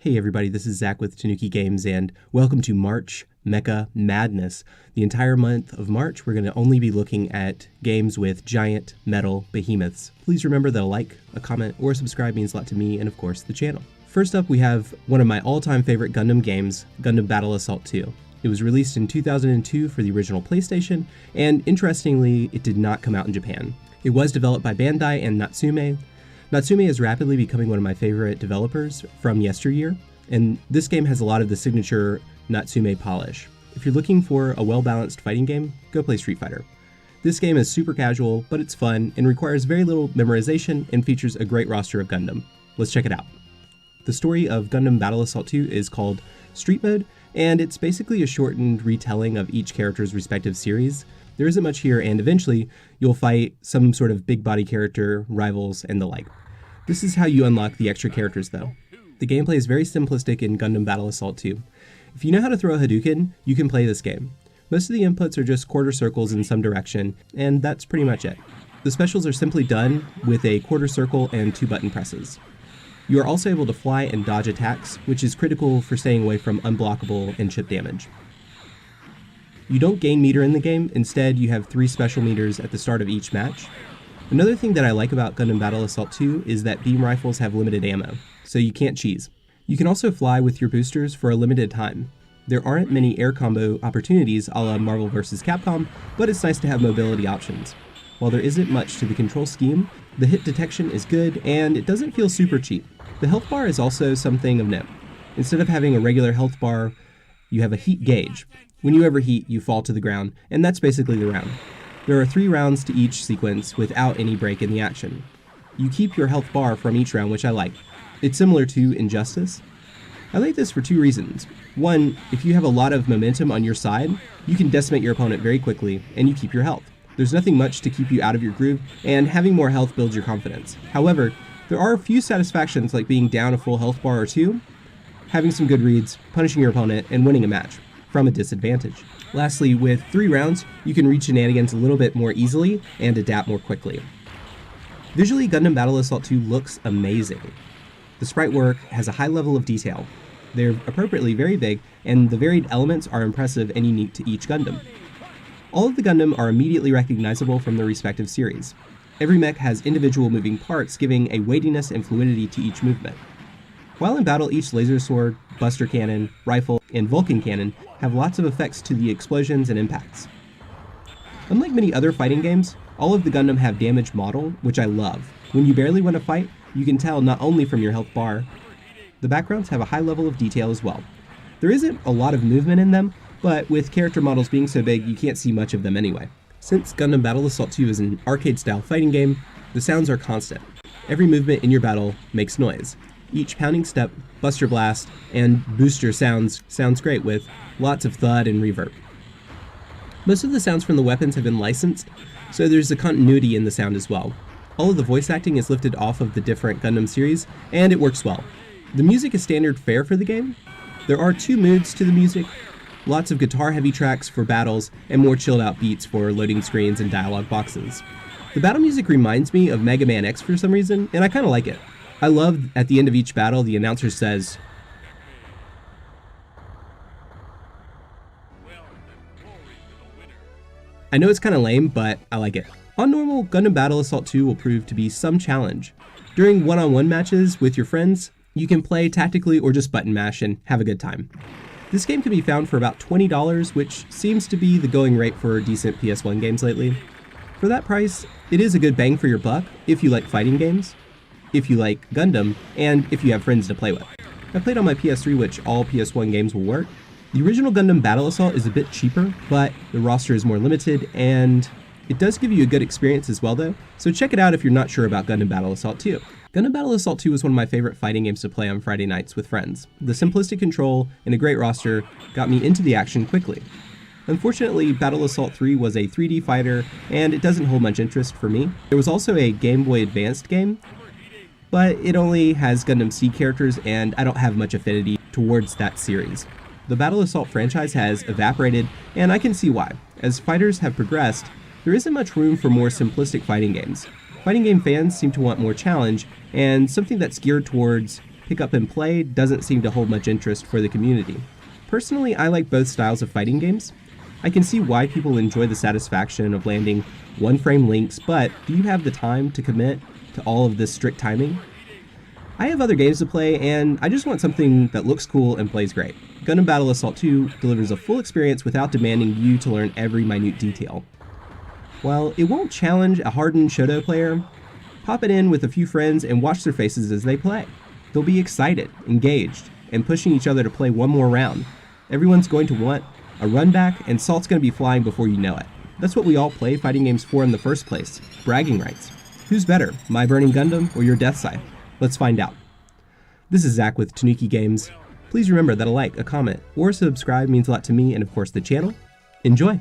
Hey everybody, this is Zach with Tanuki Games, and welcome to March Mecha Madness. The entire month of March, we're going to only be looking at games with giant metal behemoths. Please remember that a like, a comment, or a subscribe means a lot to me and of course the channel. First up, we have one of my all-time favorite Gundam games, Gundam Battle Assault 2. It was released in 2002 for the original PlayStation, and interestingly, it did not come out in Japan. It was developed by Bandai and Natsume. Natsume is rapidly becoming one of my favorite developers from yesteryear, and this game has a lot of the signature Natsume polish. If you're looking for a well-balanced fighting game, go play Street Fighter. This game is super casual, but it's fun and requires very little memorization and features a great roster of Gundam. Let's check it out. The story of Gundam Battle Assault 2 is called Street Mode, and it's basically a shortened retelling of each character's respective series. There isn't much here, and eventually you'll fight some sort of big body character, rivals, and the like. This is how you unlock the extra characters though. The gameplay is very simplistic in Gundam Battle Assault 2. If you know how to throw a Hadouken, you can play this game. Most of the inputs are just quarter circles in some direction, and that's pretty much it. The specials are simply done with a quarter circle and 2 button presses. You are also able to fly and dodge attacks, which is critical for staying away from unblockable and chip damage. You don't gain meter in the game, instead you have 3 special meters at the start of each match. Another thing that I like about Gundam Battle Assault 2 is that beam rifles have limited ammo, so you can't cheese. You can also fly with your boosters for a limited time. There aren't many air combo opportunities a la Marvel vs. Capcom, but it's nice to have mobility options. While there isn't much to the control scheme, the hit detection is good and it doesn't feel super cheap. The health bar is also something of note. Instead of having a regular health bar, you have a heat gauge. When you overheat, you fall to the ground, and that's basically the round. There are 3 rounds to each sequence without any break in the action. You keep your health bar from each round, which I like. It's similar to Injustice. I like this for 2 reasons. One, if you have a lot of momentum on your side, you can decimate your opponent very quickly, and you keep your health. There's nothing much to keep you out of your groove, and having more health builds your confidence. However, there are a few satisfactions like being down a full health bar or 2, having some good reads, punishing your opponent, and winning a match from a disadvantage. Lastly, with 3 rounds, you can reach shenanigans a little bit more easily and adapt more quickly. Visually, Gundam Battle Assault 2 looks amazing. The sprite work has a high level of detail. They're appropriately very big, and the varied elements are impressive and unique to each Gundam. All of the Gundam are immediately recognizable from their respective series. Every mech has individual moving parts, giving a weightiness and fluidity to each movement. While in battle, each laser sword, buster cannon, rifle, and Vulcan cannon have lots of effects to the explosions and impacts. Unlike many other fighting games, all of the Gundam have damage model, which I love. When you barely win a fight, you can tell not only from your health bar. The backgrounds have a high level of detail as well. There isn't a lot of movement in them, but with character models being so big, you can't see much of them anyway. Since Gundam Battle Assault 2 is an arcade-style fighting game, the sounds are constant. Every movement in your battle makes noise. Each pounding step, buster blast, and booster sounds great with lots of thud and reverb. Most of the sounds from the weapons have been licensed, so there's a continuity in the sound as well. All of the voice acting is lifted off of the different Gundam series, and it works well. The music is standard fare for the game. There are 2 moods to the music, lots of guitar-heavy tracks for battles, and more chilled-out beats for loading screens and dialogue boxes. The battle music reminds me of Mega Man X for some reason, and I kinda like it. I love at the end of each battle, the announcer says, I know it's kinda lame, but I like it. On normal, Gundam Battle Assault 2 will prove to be some challenge. During one-on-one matches with your friends, you can play tactically or just button mash and have a good time. This game can be found for about $20, which seems to be the going rate for decent PS1 games lately. For that price, it is a good bang for your buck if you like fighting games, if you like Gundam, and if you have friends to play with. I played on my PS3, which all PS1 games will work. The original Gundam Battle Assault is a bit cheaper, but the roster is more limited, and it does give you a good experience as well though, so check it out if you're not sure about Gundam Battle Assault 2. Gundam Battle Assault 2 is one of my favorite fighting games to play on Friday nights with friends. The simplistic control and a great roster got me into the action quickly. Unfortunately, Battle Assault 3 was a 3D fighter, and it doesn't hold much interest for me. There was also a Game Boy Advanced game, but it only has Gundam Seed characters, and I don't have much affinity towards that series. The Battle Assault franchise has evaporated, and I can see why. As fighters have progressed, there isn't much room for more simplistic fighting games. Fighting game fans seem to want more challenge, and something that's geared towards pick up and play doesn't seem to hold much interest for the community. Personally, I like both styles of fighting games. I can see why people enjoy the satisfaction of landing one-frame links, but do you have the time to commit to all of this strict timing? I have other games to play, and I just want something that looks cool and plays great. Gundam Battle Assault 2 delivers a full experience without demanding you to learn every minute detail. While it won't challenge a hardened Shoto player, pop it in with a few friends and watch their faces as they play. They'll be excited, engaged, and pushing each other to play one more round. Everyone's going to want a run back, and salt's going to be flying before you know it. That's what we all play fighting games for in the first place, bragging rights. Who's better, my Burning Gundam or your Death Scythe? Let's find out. This is Zach with Tanuki Games. Please remember that a like, a comment, or a subscribe means a lot to me and of course the channel. Enjoy!